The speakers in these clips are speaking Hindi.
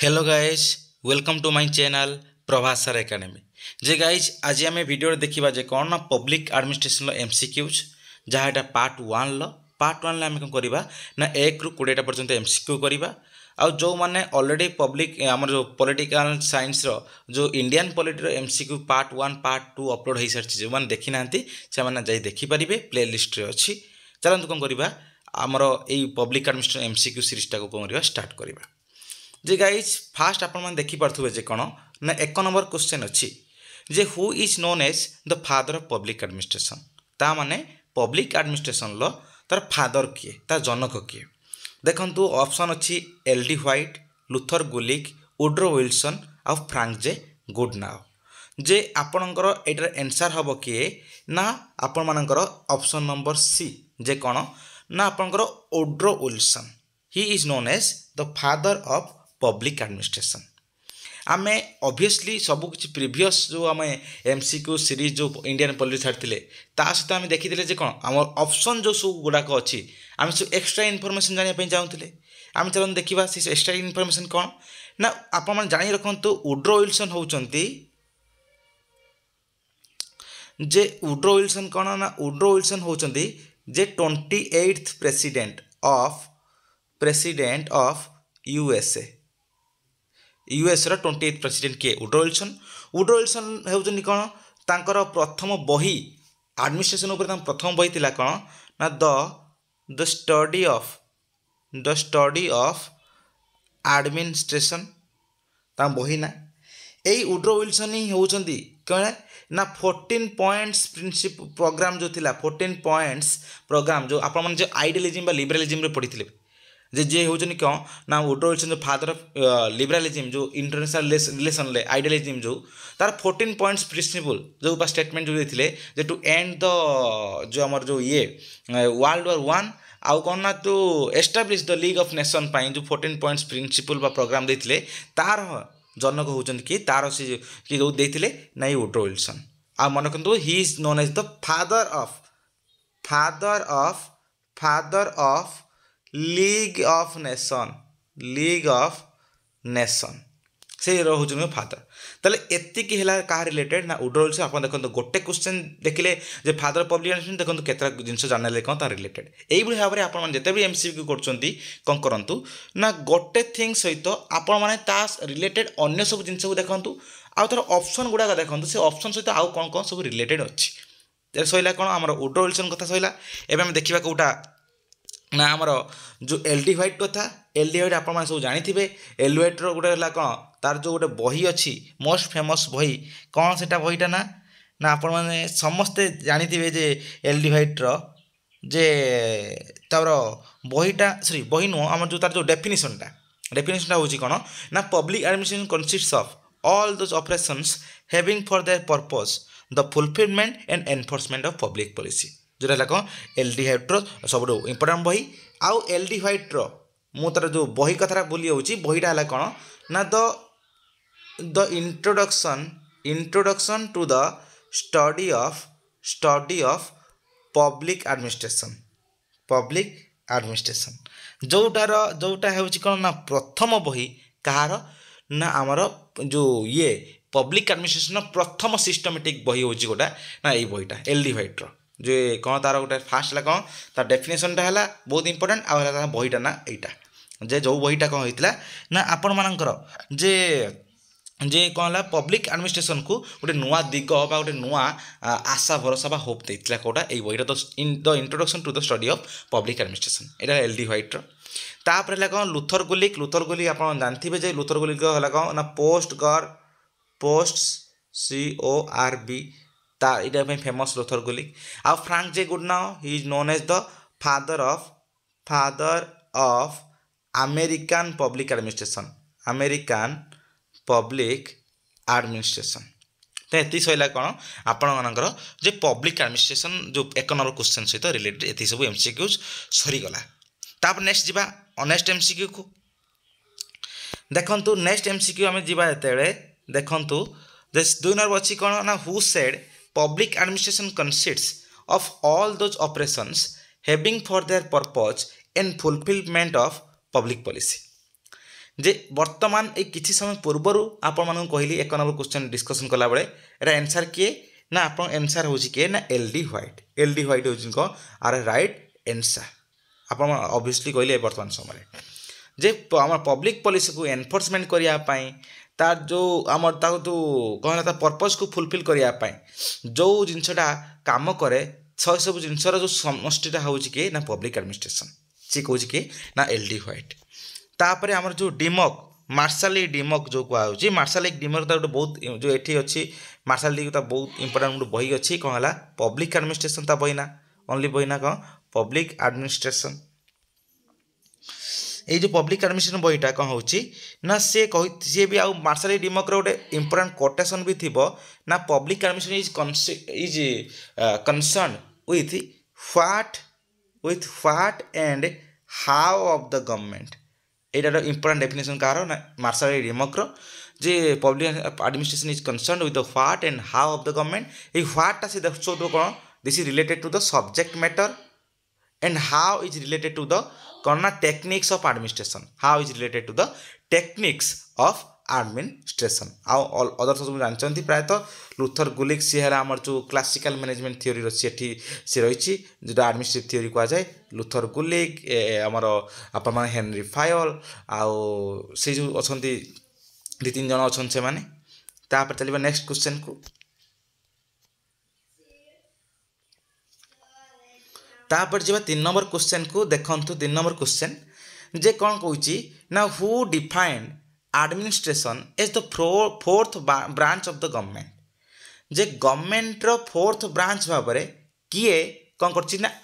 Hello guys welcome to my channel Prabhas sir academy जे गाइज आज आम वीडियो देखा जे कौन ना पब्लिक एडमिनिस्ट्रेशन एमसीक्यूज जहाँ यहाँ पार्ट वन आम कौन करवा ना 1 ରୁ 20टा पर्यंत एमसीक्यू करवा आउ जो मैंने ऑलरेडी पब्लिक आम जो पॉलिटिकल साइंस जो Indian polity MCQ part 1 part 2 upload हो सारी जो मैंने देखी ना से देखिपारे प्ले लिस्ट अच्छी चलते कौन करवा आमर यही पब्लिक एडमिनिस्ट्रेशन एमसीक्यू सीरीजटा को कौन करवा स्टार्ट करवा जे गाइज फास्ट आपण देखिपे जे कौन ना 1 नंबर क्वेश्चन अच्छी जे who is known as the father of public administration ता माने पब्लिक एडमिनिस्ट्रेशन लो तार फादर किए तार जनक किए देखंतु ऑप्शन अच्छी एल.डी. व्हाइट लुथर गुलिक वुड्रो विल्सन आ फ्रैंक जे गुडनाउ जे आपणकर एटार आंसर हम किए ना आपण मानकर ऑप्शन नंबर सी जे कौन ना आपणकर Woodrow Wilson he is known as the father of public administration आमे ऑब्वियसली सब किसी प्रीवियस जो आम एमसीक्यू सीरीज जो इंडियन पॉलिटी छाड़ते सहित आम देखी जे कौन आम ऑप्शन जो सब गुड़ाक अच्छी आम सब एक्सट्रा इनफॉरमेशन जानापी चाहूले आम चलन देखा से एक्सट्रा इनफॉरमेशन कौन ना आपण जानी रखु वुड्रो विल्सन होउचंती जे वुड्रो विल्सन कौन ना वुड्रो विल्सन होउचंती जे 28th president of USA US रा 28th प्रेसिडेंट किए वुड्रो विल्सन होउचंती कौन तांकर प्रथम बही एडमिनिस्ट्रेशन उपर प्रथम बही थिला कौन ना द स्टडी ऑफ एडमिनिस्ट्रेशन ता बही ना यही वुड्रो विल्सन ही होउचंती कौन ना 14 पॉइंट्स प्रिंसिपल प्रोग्राम जो थिला 14 पॉइंट्स प्रोग्राम जो आपण मन जो आइडियलिज्म बा लिबरलिज्म रे पढ़ी जे होचनी क्यों ना वुड्रो विल्सन जो फादर ऑफ लिबरलिज्म जो इंटरनेशनल रिलेशन ले आइडियलिज्म जो तार 14 पॉइंट्स प्रिंसिपल जो स्टेटमेंट जो देथिले जे टू एंड द जो हमर जो ये वर्ल्ड वॉर 1 आउ कौन ना to establish the league of nation पाई जो 14 पॉइंट्स प्रिंसिपल बा प्रोग्राम देथिले तार जनक होचंती कि तार से कि जो देथिले ना ये वुड्रो विल्सन आ मन रखु he is known as the father of league of nation से रोचन फादर ताले एतिकी है क्या रिलेटेड ना वुड्रो विल्सन आप देखो गोटे क्वेश्चन देखिले जे फादर पब्लिक एडमिनिस्ट्रेशन देखो केतरा जिनस जानले कौन तार रिलेटेड यही भाव में आप जिते भी एमसीक्यू करछंती कौन करूँ ना गोटे थिंग सहित आपण मैंने रिलेटेड अन्य सब जिन देखूँ आउ तार ऑप्शन गुड़ाक देखो से ऑप्शन सहित आउ कौन कौन सब रिलेटेड अच्छी सैला कौन आम वुड्रो विल्सन कथा सैला एवं आम देखा कौटा ना आमर जो एल.डी. व्हाइट कथा एल.डी. व्हाइट आप सब जानी एल व्हाइट गोटे कौन तार जो गोटे बही अच्छी मोस्ट फेमस बही कौन से बहीटा ना ना आपण मैंने समस्ते जानी जे एल.डी. व्हाइट जे तार बहीटा सॉरी बही नुह आम जो तार जो डेफिनेशनटा होची कौन ना public administration consists of all those operations having for their purpose the fulfilment and enforcement of public policy जोटा है कौन एल.डी. व्हाइट सब इंपोर्टां बही आउ एल.डी. व्हाइट मु तार जो बही कथा बोली होची बहीटा है कौन ना the introduction to the study of public administration जोटा होची कौन ना प्रथम बही कहार ना आमर जो ये पब्लिक एडमिनिस्ट्रेशन प्रथम सिस्टमेटिक बही होची गोटा ना ये बहीटा एल.डी. व्हाइट जे कौन तार गोटे फास्ट है कौन तार डेफिनेशनटा है बहुत इंपोर्टेंट आ बहीटा ना यहाँ जे जो बहीटा कौन होता ना आपण मानकर जे कौन है पब्लिक एडमिनिस्ट्रेशन को गोटे नुआ दिग बा गोटे नुआ आशा भरोसा बा होप देता कौटा ये बहीटा the introduction to the study of public administration यहाँ एल.डी. व्हाइट तापर है कौन लुथर गुलिक आप जानते जे लुथर गुलिक है कौन ना पोस्ट CORB यहाँ फेमस लुथर गुलिक आ Frank J Goodnow he is known as the father of American public administration तो ये सैला कौन आपण मानकर जे पब्लिक एडमिनिस्ट्रेशन जो 1 नंबर क्वेश्चन सहित रिलेटेड ये सब एमसीक्यूज सरीगला तापर नेक्स्ट जीवा नेक्स्ट एमसीक्यू को देखंतु नेक्स्ट एमसीक्यू आम जीवा एते देखंतु दिस 2 नंबर अच्छी कौन ना who said public administration consists of all those operations having for their purpose and fulfillment of public policy जे वर्तमान ए किछि समय पूर्वर आपण मानू कहली 1 नंबर क्वेश्चन डिस्कशन कला बेले एटा आंसर किए ना आपण आंसर होची के ना एलडी व्हाइट होची को आर राइट आंसर आपण ऑब्वियसली कहली वर्तमान समय जे आम पब्लिक पॉलिसी को एनफोर्समेंट करिया पई तार जो आमर ता जो कहला ता पर्पस को फुलफिल करिया पई जो जिनसटा काम करे सब जिनसर जो समष्टिटा होची के ना पब्लिक एडमिनिस्ट्रेशन सी कहूची के ना एलडी व्हाइट तापर आमर जो डिमक मार्शल डिमक जो कहूँ मार्शल डिमक तो बहुत जो एठी अच्छी मार्शल डी बहुत इंपोर्टेंट गोटे बही अच्छी कौन है पब्लिक एडमिनिस्ट्रेशन ता बही ना ओनली बही ना कौन पब्लिक एडमिनिस्ट्रेशन ये जो पब्लिक एडमिनिस्ट्रेशन बहीटा कौन हो ना सी भी आउ मार्शल डिमक गोटे इंपोर्टेंट कोटेशन भी थी ना public administration is concern with what and how of the government एटा इंपोर्टेंट डेफिनेशन कार ना मार्शल डिमक्र जे public administration is concern with the what and how of the government ये व्हाटा से देखो कौन this is related to the subject matter and how is related to the कौन ना techniques of administration how is related to the techniques of administration आउ अदर सब जानते प्रायतः लुथर गुलिक सी है आम जो क्लासिकल मैनेजमेंट थ्योरी सी रही जो एडमिनिस्ट्रेटिव थ्योरी कह जाए लुथर गुलिक आमर आपण मैंने हेनरी फायल आउ से जो अच्छा दि तीन जन अच्छा से मैंने तापर चलिए नेक्स्ट क्वेश्चन को तापर जी 3 नंबर क्वेश्चन को देखु 3 नंबर क्वेश्चन जे कौन कहूँ ना who defined administration as the fourth branch of the government जे गवर्नमेंट रो फोर्थ ब्रांच भाव में किए कौन कर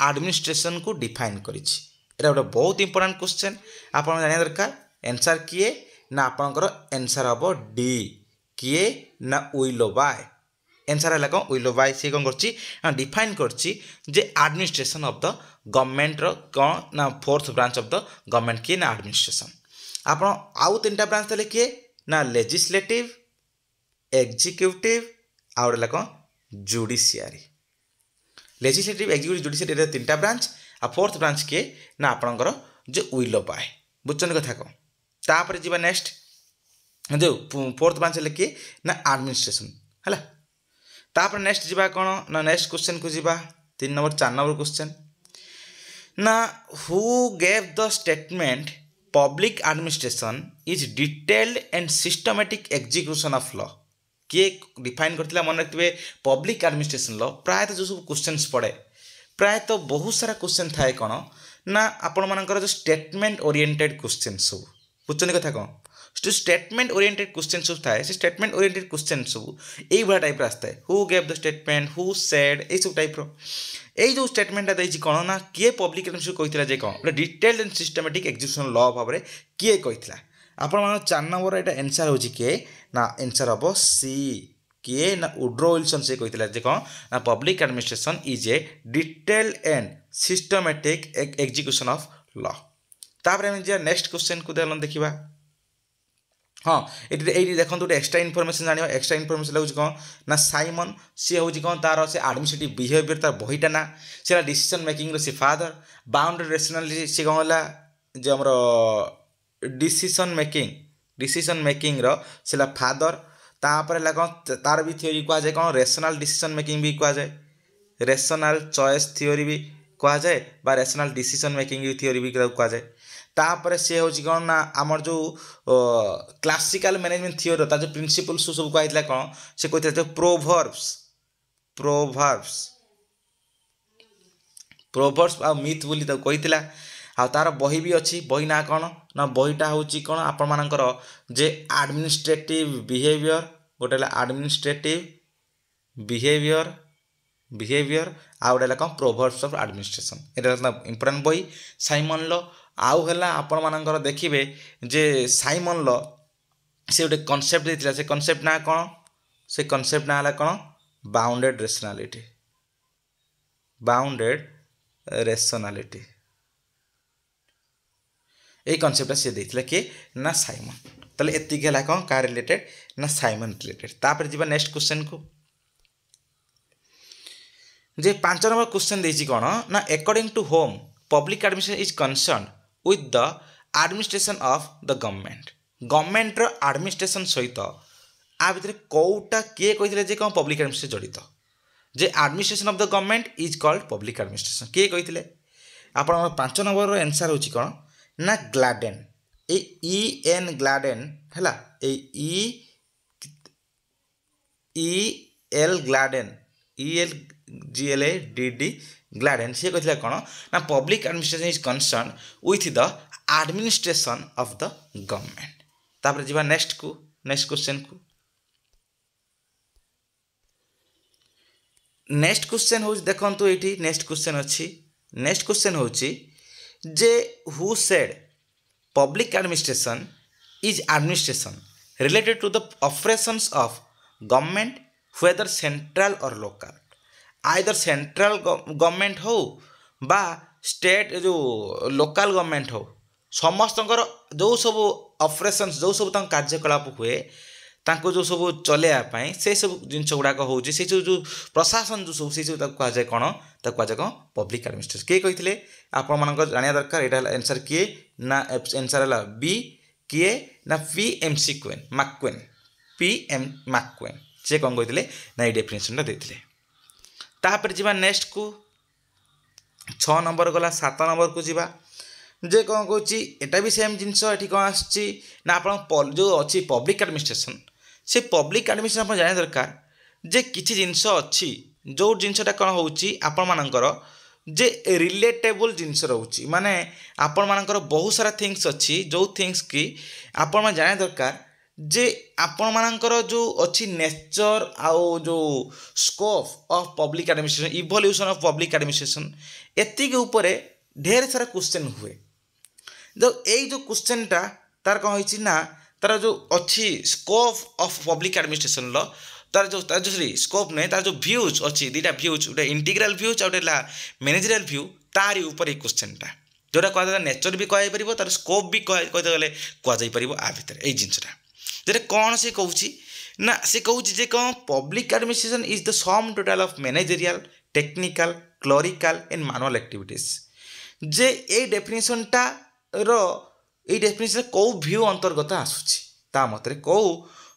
एडमिनिस्ट्रेशन को डिफाइन कर गोटे बहुत इंपोर्टेंट क्वेश्चन आप जाना दरकार आंसर किए ना आपणकर आंसर हम डी किए ना विलो बाय आंसर है कौन विलो बाय सी कौन कर डिफाइन कर एडमिनिस्ट्रेशन ऑफ द गवर्नमेंट रो कौन ना fourth branch of the government किए ना एडमिनिस्ट्रेशन आप आउ 3टा ब्रांच देले किए ना लेजिस्लेटिव एग्जीक्यूटिव आउ रहा कौन जुडिशियरी लेजिस्लेटिव एग्जीक्यूटिव जुडिशियरी 3टा ब्रांच आ फोर्थ ब्रांच किए ना आपणकर जो विलो बाय बुझुन कथा कौन तापर जी नेक्स्ट जो फोर्थ ब्रांच ले किए ना एडमिनिस्ट्रेशन है तापर नेक्स्ट जी कौन ना नेक्स्ट क्वेश्चन को जी 3 नंबर 4 नंबर क्वेश्चन ना who gave the statement public administration is detailed and systematic execution of law किए डिफाइन करथिला मन रखिबे पब्लिक एडमिनिस्ट्रेशन लॉ प्रायतः जो सब क्वेश्चंस पड़े प्रायतः बहुत सारा क्वेश्चन थाए कौन ना आपण मानकर जो स्टेटमेंट ओरिएंटेड क्वेश्चन सब बुझछन कथा कौन जो स्टेटमेंट ओरिएंटेड क्वेश्चन सब थाए से स्टेटमेंट ओरिएंटेड क्वेश्चन सब यही भाया टाइप रास्ता है who gave the statement who said a subtype रो यही जो स्टेटमेंटा देछि कौन ना किए पब्लिक एडमिनिस्ट्रेशन कहितला जे कौन detailed and systematic execution law भाव में किए कहितला आपण मान 4 नंबर एटा आंसर होछि के ना आंसर हम सी किए ना वुड्रो विल्सन से कहितला जे कौन ना public administration is a detailed and systematic execution of law तापर हम जे नेक्स्ट क्वेश्चन को देखिबा हाँ ये देखो गोटे एक्सट्रा इनफॉरमेशन जाना एक्सट्रा इनफॉरमेशन लगे कौन ना साइमन सी हूँ कौन तार से एडमिनिस्ट्रेटिव बिहेवियर तार बहीटा ना सी डिसीजन मेकिंग सी फादर बाउंड्री रेशनालिटी सी कौन है जो आम डिसीजन मेकिंग रा फादर तापर है कौन तार भी थ्योरी कह जाए कौन रेशनल डिसीजन मेकिंग भी कह जाए रेशनल चॉइस थ्योरी भी कह जाए बा रेशनल डिसीजन मेकिंग थ्योरी भी कह जाए तापर सी हूँ कौन ना आमर जो क्लासिकल मैनेजमेंट थ्योरी जो प्रिंसिपल्स सब कहला कौन से कहते जो प्रोवर्ब्स आ मिथ बोली कहला आ तार बही भी अच्छी बही ना कौन ना बहीटा हूँ कौन आपण मानकर जे एडमिनिस्ट्रेटिव बिहेवियर गोटे एडमिनिस्ट्रेटिव बिहेवियर आ गोटे कौन प्रोवर्ब्स ऑफ एडमिनिस्ट्रेशन यहाँ इंपोर्टेंट बही साइमन लॉ आउ है आपण मानकर देखिए जे साइमन लॉ से गोटे कनसेप्ट देता से कनसेप्ट ना कौन से कनसेप्ट ना है कौन बाउंडेड रेशनालिटी ये कनसेप्ट से देता किए ना साइमन ताले एतिक है कौन क्या रिलेटेड ना साइमन रिलेटेड तापर जी नेक्स्ट क्वेश्चन को जे 5 नंबर क्वेश्चन देछि कौन ना according to whom public administration is concern with the administration of the government government administration सहित आ भितर कौटा किए कही जे कौन पब्लिक एडमिनिस्ट्रेशन जड़ित जे administration of the government is called public administration किए कही आप 5 नंबर आंसर होची कौन ना ग्लाडेन ई एन ग्लाडेन है ई एल ग्लाडेन ELGLADD ग्लाडेन सी कहते कौन ना public administration is concern with the administration of the government. तापर जीवा नेक्स्ट क्वेश्चन को नेक्स्ट क्वेश्चन हो देखो ये नेक्स्ट क्वेश्चन अच्छी नेक्स्ट क्वेश्चन हो जे who said public administration is administration related to the operations of government whether central और लोकल आइदर सेंट्रल गवर्नमेंट हो बा स्टेट जो लोकल गवर्नमेंट हो समस्त जो सब ऑपरेशंस जो सब कार्यकलाप हुए तांको जो सब चलैया से सब जिनस गुड़ाक हो जो प्रशासन जो सब से सब कहुए कौन कहुए कौन पब्लिक एडमिनिस्ट्रेशन किए कही आप जाना दरकार यहाँ आंसर किए ना आंसर है बी किए ना PMC मैक्वेन PM मैक्वेन से कौन कहते ना ये डेफिनेशनटा देते तापर जी नेक्स्ट को 6 नंबर गला 7 नंबर को जीवा जे कौन कौच एटा भी सेम जिनस ये कौन आसी ना आप जो अच्छी पब्लिक एडमिनिस्ट्रेशन से पब्लिक एडमिनिस्ट्रेशन आप जाना दरकार जे किसी जिनस अच्छी जो जिनसटा कौन होकर जे रिलेटेबल जिनस रोचे माने आपण मानकर बहुत सारा थिंग्स अच्छी जो थिंग्स की आपण जाना दरकार जे आपण मानकर जो अच्छी नेचर आउ जो scope of public administration evolution of public administration एति के ऊपर ढेर सारा क्वेश्चन हुए जो यही जो क्वेश्चनटा तार कौन होइछि ना तार जो अच्छी स्कोप ऑफ पब्लिक एडमिनिस्ट्रेशन तार जो सॉरी स्कोप नहीं तार जो व्यूज अच्छी दुटा व्यूज गोटे integral views out managerial view तारी ऊपर ये क्वेश्चनटा जोटा कह नेचर भी कह तार स्कोप भी कहते गले कहुपर आ भितर यही जिनसटा जेटा कौन से कहूँ ना से कहूँ जे कौन public administration is the sum total of managerial technical clerical and manual activities जे ये डेफिनेशनटा ये डेफिनेशन कौ व्यू अंतर्गत आसूची ता मत कौ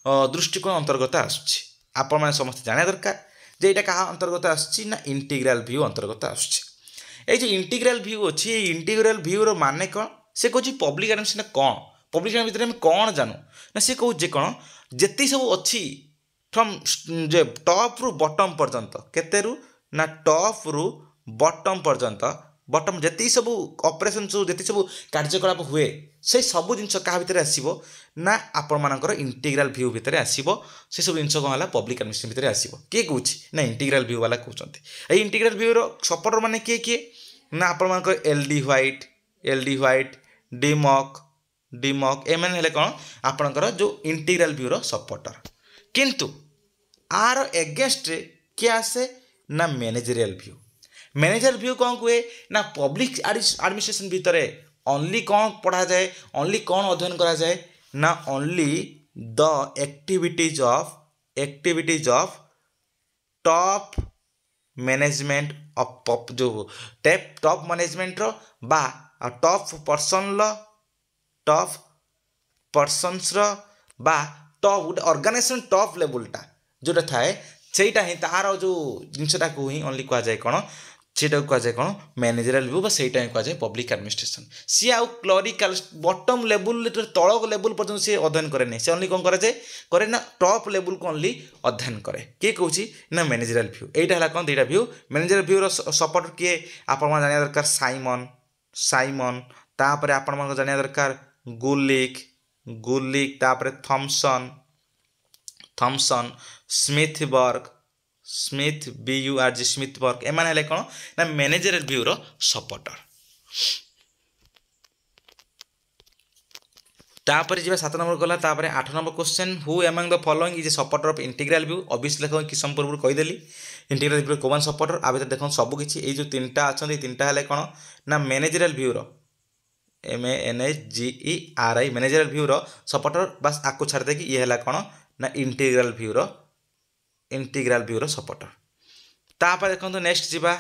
दृष्टिकोण अंतर्गत आसूची आपण मैंने समस्त जाना दरकार जे यहाँ क्या अंतर्गत आसूची ना इंटीग्राल व्यू अंतर्गत आसूची ये जो इंटीग्राल व्यू अच्छी इंटीग्राल व्यू रो माने कौन से कहूँ पब्लिक एडमिनिस्ट्रेशन कौन पब्लिक भितर आम कौन जानू ना सी कहूँ जे कौन जिते सब अच्छी फ्रम जे टॉप रु बॉटम पर्यंत केते रु ना टॉप रु बॉटम पर्यंत बॉटम जिते सब ऑपरेशन सब जिते सब कार्यकलाप हुए से सब जिन क्या भितर आसो ना आपण मानकर इंटीग्राल व्यू भितर आसो से सब जिन कौन है पब्लिक एडमिनिस्ट्रेशन भितर आसो किए कौन ना इंटीग्राल व्यू वाला कहते इंटीग्राल व्यू रो सपोर्टर माने किए ना आपण मानकर LD व्हाइट डिमक एमएन हेले कौन आपणकर जो इंटीग्राल व्यू रो सपोर्टर किंतु आर एगेंस्ट क्या आसे ना मैनेजरियल व्यू कौन कहे ना पब्लिक एडमिनिस्ट्रेशन भितर ओनली कौन पढ़ा जाए ओनली कौन अध्ययन करा जाए ना only the activities of top management of जो टॉप मैनेजमेंट रो बा टॉप पर्सन्स बा टॉप गोटे ऑर्गेनाइजेशन टॉप लेवलटा जोटा थाए सेटा ही तार जो जिनसटा को ही ओनली कह जाए कौन सेटा कहुए कौन मैनेजरियल व्यू सेटा ही कहुए पब्लिक एडमिनिस्ट्रेशन सी आउ क्लरिकल बॉटम लेवल तल लेवल पर्यटन सी अध्ययन करे से ओनली कौन करे ना टॉप लेवल को ओनली अध्ययन करे किए कहूँ ना मैनेजरियल व्यू यहाँ है कौन दुटा व्यू मैनेजरियल व्यू सपोर्टर किए आप जाना दरकार साइमन तापर आपण जाना दरकार गुलिक तापर थॉमसन स्मिथबर्ग स्मिथबर्ग एमान हेले कौन ना मैनेजरियल व्यू रो सपोर्टर तापर जी 7 नंबर गला तापर 8 number question who among the following is a supporter of integral view obviously देखो कि सम पूर्व कहीदेली इंटीग्राल व्यू कौन सपोर्टर आ देखो सब किसी जो 3टा अच्छा 3टा हेले कौन ना मैनेजरियल व्यू रो MANAGERI मैनेजरियल व्यू रो सपोर्टर बस आपको छाड़ दे कि ये है कौन ना इंटीग्राल व्यू रो सपोर्टर तापर देखो नेक्स्ट जीवा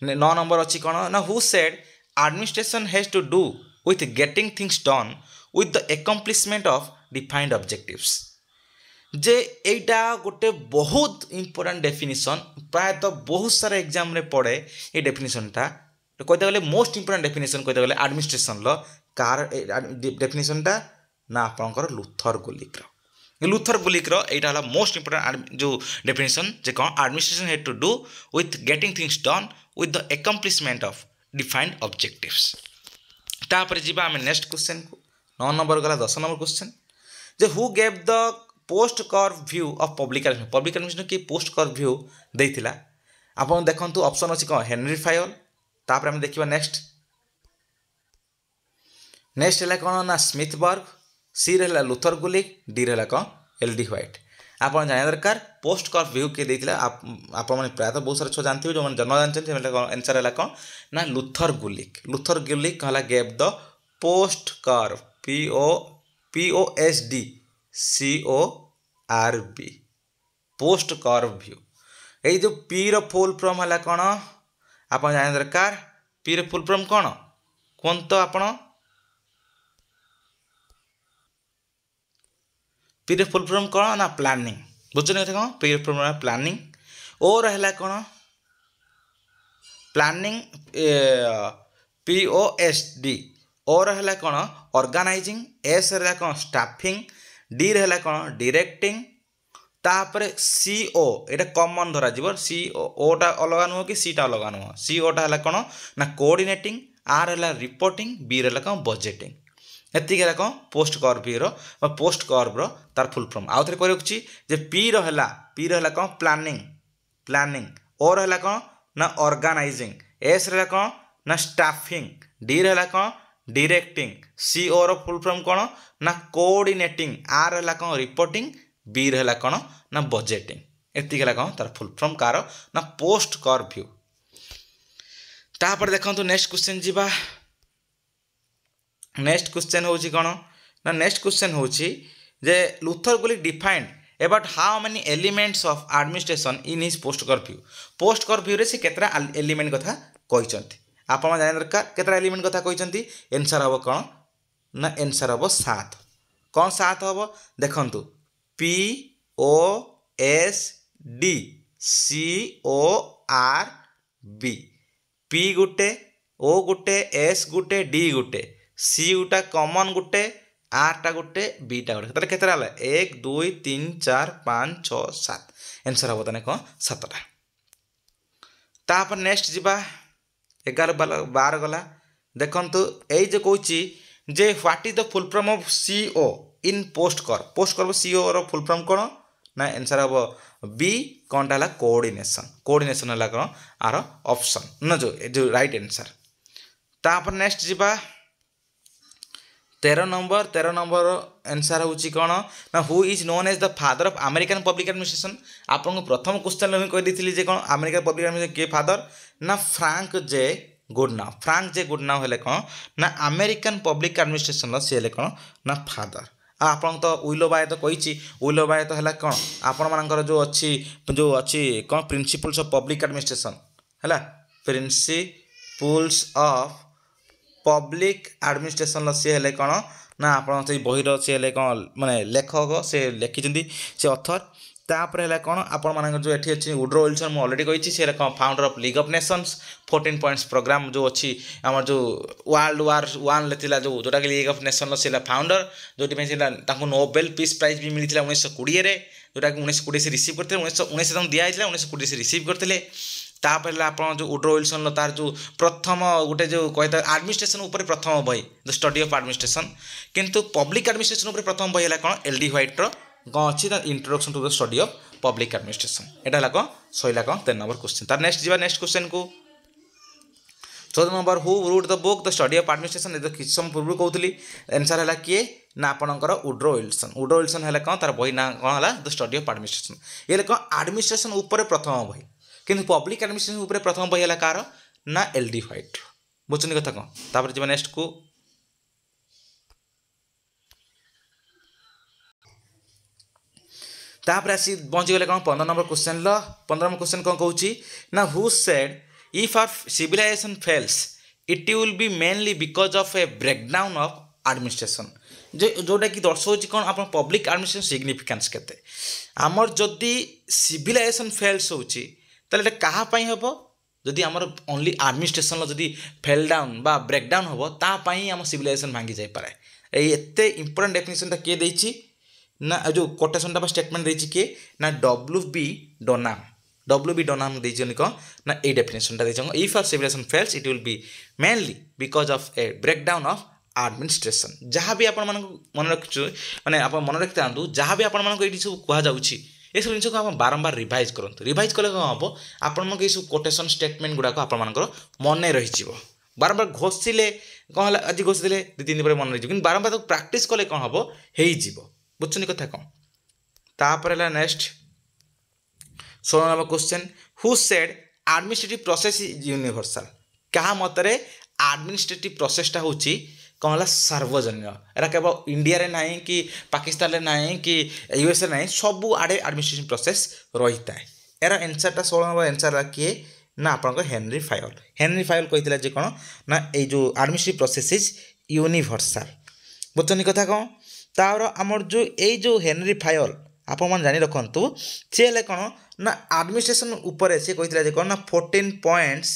9 नंबर अच्छी कौन ना who said administration has to do with getting things done with the accomplishment of defined objectives जे एटा गोटे बहुत इंपोर्टेंट डेफिनेशन प्रायतः बहुत सारा एग्जाम रे पड़े ये डेफिनेशनटा कहते गले मोस्ट इंपोर्टेंट डेफिनेशन कहते गले एडमिनिस्ट्रेशन लो कार डेफिनेशनटा ना आपनकर लुथर गुलिक रो एटा हला मोस्ट इंपोर्टेंट जो डेफिनेशन जे कौन administration had to do with getting things done with the accomplishment of defined objectives तापर जीवा आम नेक्स्ट क्वेश्चन को 9 नंबर गला 10 नंबर क्वेश्चन जे who gave the post curve view of public administration की पोस्ट कर्व व्यू देइथिला आपन देखंतु ऑप्शन अछि कोन हेनरी फायल तापर हम देखिबा नेक्स्ट हला कोन ना स्मिथबर्ग सी रहला लुथर गुलिक डी रहला कोन एलडी व्हाइट आपन जाने दरकार पोस्ट कर्व व्यू के देइथिला आपन माने प्रायतः बहुत सारा छो जानथिबे जो मन जन्म जानछन सेला आंसर हला कोन ना लुथर गुलिक कहला gave the post curve POSD CORV post curve view ये जो पी रो फुल फॉर्म है कौन आप जाने दरकार पी रो फुल फॉर्म कौन कौन तो आप पी रो फुल फॉर्म कौन ना प्लानिंग बुझे कौन पी रो फुल फॉर्म प्लानिंग और है कौन प्लानिंग POSD और है कौन ऑर्गेनाइजिंग एस है कौन स्टाफिंग डी रहा कौन डायरेक्टिंग तापर CO एटा कॉमन धरा जीव CO टा अलग नुह कि सी टा अलग नुह CO टा है कौन ना कोऑर्डिनेटिंग आर है रिपोर्टिंग बी रहा कौन बजेटिंग एतिक है कौन पोस्ट कर्व पोस्ट कर्व तार फुल फॉर्म आउ थे कह जे पी रहा कौन प्लानिंग और है कौन ना ऑर्गेनाइजिंग एस रहा कौन ना स्टाफिंग डी रहा कौन डायरेक्टिंग CO रो फुल फॉर्म कौन ना कोऑर्डिनेटिंग आर है कौन रिपोर्टिंग बी रहा कौन ना बजेटिंग एतिक है कौन तार फुल फॉर्म कार ना पोस्ट कर्व व्यू तापर देखंतु नेक्स्ट क्वेश्चन जीवा नेक्स्ट क्वेश्चन होची कौन ना नेक्स्ट क्वेश्चन होची जे Luther Gulick defined about how many elements of administration in his POSDCORB रे से केतरा एलिमेंट कथा कहिसंती आप जाने दरकार केतरा एलिमेंट कथा कहिसंती आंसर हम कौन ना आंसर हम 7 कौन 7 हम देखंतु POSD CORV P गुटे O गुटे S गुटे D गुटे C गुटा कॉमन गुटे R टा गुटे B टा गुटे तले केतरा हला 1 2 3 4 5 6 7 आंसर हम तने कौन 7 टा तापर नेक्स्ट जीवा 11 गला देखंतु एई जे कहूची जे what is the full form of CO in POSDCORB CO रो फुल फॉर्म कौन ना आंसर हम बी कौन टा कोऑर्डिनेशन है कौन आर ऑप्शन न जो राइट आंसर तापर नेक्स्ट जीवा 13 नंबर आंसर होची कौन ना who is known as the father of American public administration आपन प्रथम क्वेश्चन में कह दी जे कौन अमेरिकन पब्लिक एडमिनिस्ट्रेशन के फादर ना फ्रैंक जे गुडनाव हेले कौन ना अमेरिकन पब्लिक एडमिनिस्ट्रेशन सी हेले कौन ना फादर आपन तो विलो बाय तो है कौन आपण मानकर जो अच्छी कौन प्रिंसिपल्स ऑफ पब्लिक एडमिनिस्ट्रेशन है प्रिंसिपल्स ऑफ पब्लिक एडमिनिस्ट्रेशन सी हेले कौन ना आप बहीर सी हेले कौन माने लेखक से लिखिं से ऑथर तापर है कौन आपण मान जो ये अच्छी वुड्रो विल्सन मुझे अलरेडी कही सी कौन founder of league of nations 14 points programme जो अच्छी आम जो वर्ल्ड वार 1 ले जो जोटा कि लीग ऑफ नेशन से फाउंडर जो नोबेल पीस प्राइज भी मिलता 1920 जोटा कि 1920 से रिसीव करते 1919 दिया 1920 से रिसीव करते तापर आप जो वुड्रो विल्सन तार जो प्रथम गोटे जो कहता एडमिनिस्ट्रेशन उपर प्रथम बही द स्टडी ऑफ एडमिनिस्ट्रेशन किंतु पब्लिक एडमिनिस्ट्रेशन उपर प्रथम बही है कौन LD व्हाइट कौन अच्छी introduction to the study of public administration यहाँ कौन सैला कौन 13 नंबर क्वेश्चन तार नेक्स्ट जीवा नेक्स्ट क्वेश्चन को 14 number who wrote the book the study of administration किसी समय पूर्व कहूली आंसर है किए ना आपंकर वुड्रो विल्सन है कौन तार बही ना कौन है द स्टडी ऑफ एडमिनिस्ट्रेशन ये कौन एडमिनिस्ट्रेशन उपर प्रथम बही किंतु पब्लिक एडमिनिस्ट्रेशन उपर प्रथम बही है कार ना LD व्हाइट बुझुनी कथा कौन तापर जीवा नेक्स्ट को तापर आसी पहुँची गले कौन 15 नंबर क्वेश्चन 15 नंबर क्वेश्चन कौन कहूँ ना who said if our civilization fails it will be mainly because of a breakdown of administration जे जोटा कि दर्शाଉଛି कौन आप पब्लिक आडमिनिस्ट्रेशन सिग्निफिकेंस केते आमर जदि सिविलाइजेशन फेल्स होची ताले कहा पई हबो जदि आमर ओनली आडमिनिस्ट्रेशन जदि फेल डाउन बा ब्रेक डाउन हबो ता पई हम सिविलाइजेशन भांगी जाय पारे एते इंपोर्टेंट डेफिनेशन ता के देछि ना जो कोटेशन ता स्टेटमेंट देछि के ना डब्ल्यूबी डोनाम डब्ल्यूबी डोनाम देछि कौन ना ए डेफिनेशन ता देछि if our civilization fails it will be mainly because of a breakdown of administration जहाँ भी आपण मन रखु माने आप मन रखि था जहाँ भी आपण ये सब कहुच्छी ये सब जिन को आप बारंबार रिवाइज करूँ रिवाइज कले कौन हम आपण ये सब कोटेशन स्टेटमेंट गुड़ाक आपर मन रही बारंबार घोषिले कौन है आज घोषिले दु तीन दिन मन रही बारंबार प्राक्ट कले कौन हम हो बुझुनी कथा कौन तापर next 16 number question who said administrative process is universal क्या मतरे एडमिनिस्ट्रेटिव प्रोसेसटा होची कौन है सार्वजनीय एरा केवल इंडिया रे नहीं कि पाकिस्तान रे नहीं कि यूएसए नहीं सबू आड़े एडमिनिस्ट्रेशन प्रोसेस रही है यार एनसरटा 16 नंबर एनसर किए ना आप हेनरी फायल कही जे कौन ना ये जो एडमिनिस्ट्रेटिव प्रोसेस इज यूनिवर्सल बुझनी कथा कौन तार आमर जो ये जो हेनरी फायल आप जानी रखु सी है कौन ना एडमिनिस्ट्रेशन उपरे से कही कौन ना 14 पॉइंट्स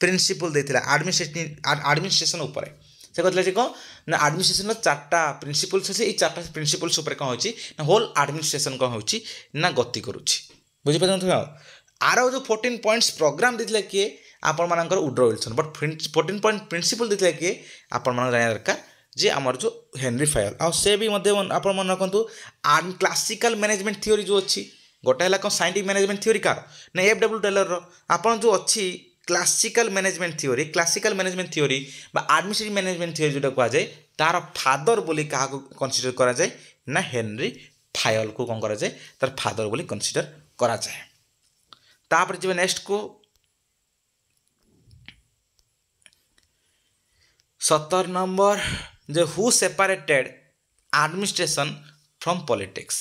प्रिंसिपल देता एडमिनिस्ट्रेशन उपरे से कहते कौन ना एडमिनिस्ट्रेशन चार्टा प्रिंसिपल्स अच्छे ये चार्टा प्रिंसिपल्स उपर कौन होची ना होल एडमिनिस्ट्रेशन कौन होची ना गति करुच्ची बुझीपार आर जो 14 पॉइंट्स प्रोग्राम देते किए आपर Woodrow Wilson but 14 point principle देते किए आपण जाना दरकार जे आमर जो हेनरी फायल आ से भी आप मन रखु क्लासिकल मैनेजमेंट थ्योरी जो अच्छी गोटे है कौन साइंटिफिक मैनेजमेंट थ्योरी कार ना एफ.डब्ल्यू. टेलर आपन जो अच्छी क्लासिकल मैनेजमेंट थ्योरी बा एडमिनिस्ट्रेटिव मैनेजमेंट थ्योरी जोटा कह जाए तार फादर बोली क्या कनसीडर करा जाए ना हेनरी फायल को कौन करा जाए तार फादर बोली कनसीडर करा जाए तापर जी नेक्स्ट को 17 नंबर जो who separated administration from politics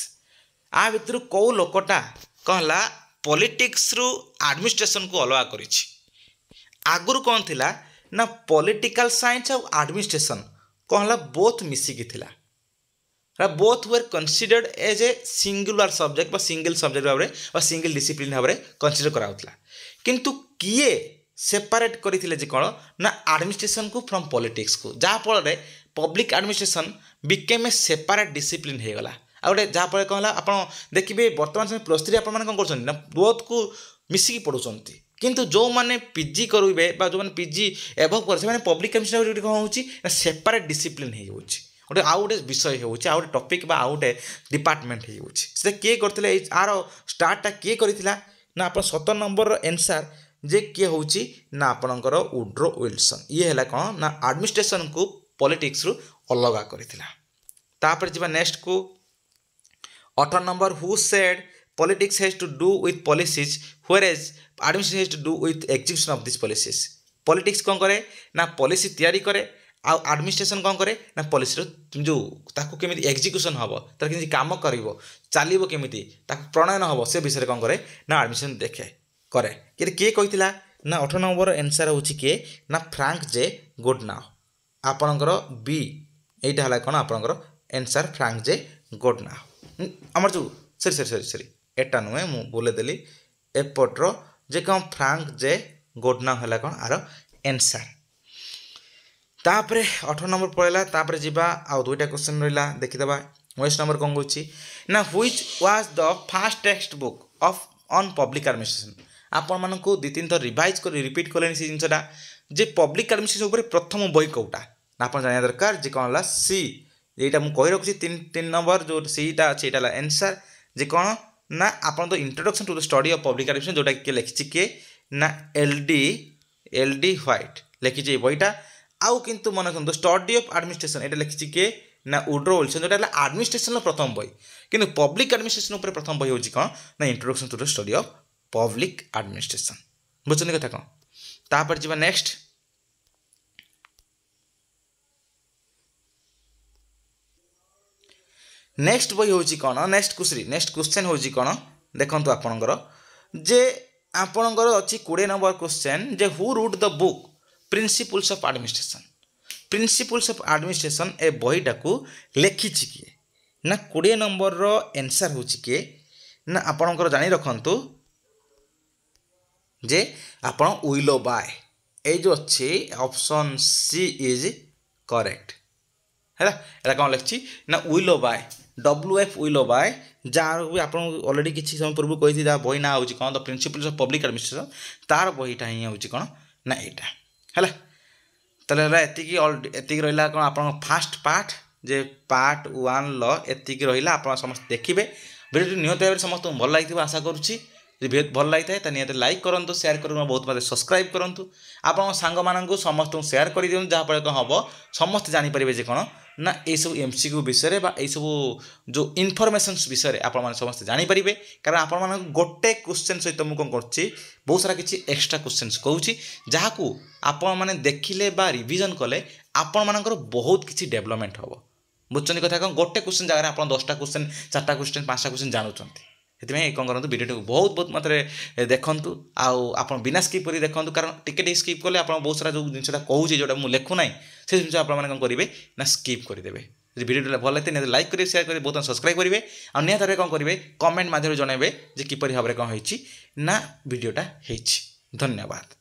आ भितर कौ लोकटा कहला पॉलिटिक्स रु एडमिनिस्ट्रेशन को अलग करिछि आगुर कौन थिला ना पॉलिटिकल साइंस और एडमिनिस्ट्रेशन कहला बोथ मिसिकी थिला both were considered as a singular subject single subject भाव सिंगल डिसिप्लिन भाव कनसीडर कराउतला किंतु किए सेपरेट करथिले जे कोन ना एडमिनिस्ट्रेशन को फ्रॉम पॉलिटिक्स को जहाँ फल public administration became a separate discipline हो गला आ गोटे जहाँ फल कहला आप देखिए बर्तमान समय प्लस 3 आप ना बोथ को मिसिकी पढ़ुंट किंतु जो मैंने पीजी करेंगे जो मैंने पीजी एभव कर पब्लिक एडमिनिस्ट्रेशन कौन हो सेपरेट डिसिप्लिन हो गोटे आउ गोटे विषय हो गोटे टॉपिक बा आउ गोटे डिपार्टमेंट हो किए करते आर स्टार्टा किए करथिला ना आप 17 नंबर एनसर जे किए हूँ ना आपणकर उड्रो विल्सन ये है कौन ना एडमिनिस्ट्रेशन को पॉलिटिक्स रु अलग कर जी नेक्स्ट को 18 नंबर who said politics has to do with policies whereas administration has to do with execution of this policies politics कौन करे ना पॉलिसी तैयारी करे आ एडमिनिस्ट्रेशन कौन करे ना पॉलिसी जो ताकू केमिति एग्जीक्यूशन हम तार केमिति काम करिवो चलिवो केमिति ताकू प्रणयन हम से विषय कौन करे ना एडमिनिस्ट्रेशन देखे करे किए कही ना 18 नंबर एनसर हूँ किए ना फ्रांक जे गुडनाउ आपणकर बी यहीटा है कौन आपणकर एनसर फ्रांक जे गुडनाउ आमर जो सरी एटा नुहे मुझे बोलेदेली एपट्र जे कौन फ्रांक जे गुडनाउ है कौन आर एनसर तापर 18 नंबर पड़ेगा तापर जीवा आउ दुईटा क्वेश्चन रहा देखीदे 19 नंबर कौन कौन ना which was the first text book of on public administration आपण मानक दु तीन थर रिवाइज कर रिपीट कले से जिनटा जे पब्लिक एडमिनिस्ट्रेशन उपर प्रथम बही कौटा आप जाना दरकार जे कौन है सी यहीटा मुझे कही रखुच्छी 3 नंबर जो सीटा अच्छे यहाँ एनसर जे कौन ना आप तो introduction to the study of public administration जोटा किए लिखी किए ना एल डी व्हाइट लिखी बहीटा आउ किंतु मन रखु स्टडी ऑफ एडमिनिस्ट्रेशन यहाँ लिखी किए ना उड्रो विल्सन जोटा एडमिनिस्ट्रेशन प्रथम बही किंतु पब्लिक एडमिनिस्ट्रेशन उपर प्रथम बही हूँ कौन ना introduction to the study of public administration बुझुनी कथा कौन तापर जी नेक्स्ट नेक्स्ट बही हूँ कौन नेक्स्ट क्वेश्चन हूँ कौन देखो आपणकर जे आपणकर अच्छी 20 नंबर क्वेश्चन जे who wrote the book principles of administration principles of administration ए बहीटा को लेखिछि किए ना 20 नंबर रो आंसर होछि के ना आपणकर जानि रखंतु जे आपण विलो बाय ए जो अच्छे ऑप्शन सी इज करेक्ट है एटा कौन लिखी ना Willoughby WF Willoughby जार भी आप ऑलरेडी किसी समय पूर्व कही जहाँ बही ना हूँ कौन the principles of public administration तार बहीटा ही हूँ कौन ना यहाँ है ताले एतिकी रहा कौन आप फास्ट पार्ट जे पार्ट 1 लो एतिकी रहा आप समस्त देखिए वीडियो निहत भाव समस्त भल लगी आशा करुँची भल लगी था निहत लाइक करूँ शेयर करूँ बहुत मत सब्सक्राइब करूँ आप सांग मानू समस्त शेयर कर दिखाँ जहाँफल कौन हम समस्त जानीपर जे कौन ना ये सब MCQ विषय ये सब जो इनफॉरमेशन विषय आप समस्त जानीपर कारण आप गोटे क्वेश्चन सहित मुझे कौन कर बहुत सारा किसी एक्स्ट्रा क्वेश्चन कहूँ जहाँ को आप मैंने देखिले बा रिविजन कले आपण मानकर बहुत किसी डेवलपमेंट हम बुझे कथा कौन गोटे क्वेश्चन जगह आप 10टा क्वेश्चन 4टा क्वेश्चन 5टा क्वेश्चन जानूँ से कौन करूँ वीडियो को बहुत मात्रा देखूँ आप बिना स्किप कर देखूँ कारण टिके स्किप कले आप बहुत सारा जो जिनसा कहूँ जोटा मुझे लिखुना से जिन आप कौन करेंगे ना स्किप करदे वीडियो भल लगे निहत लाइक करेंगे शेयर करेंगे बहुत सब्सक्राइब करेंगे और निहत भाव कौन करेंगे कमेंट माध्यम जनइबे किपर भाव में कौन होना वीडियोटा धन्यवाद।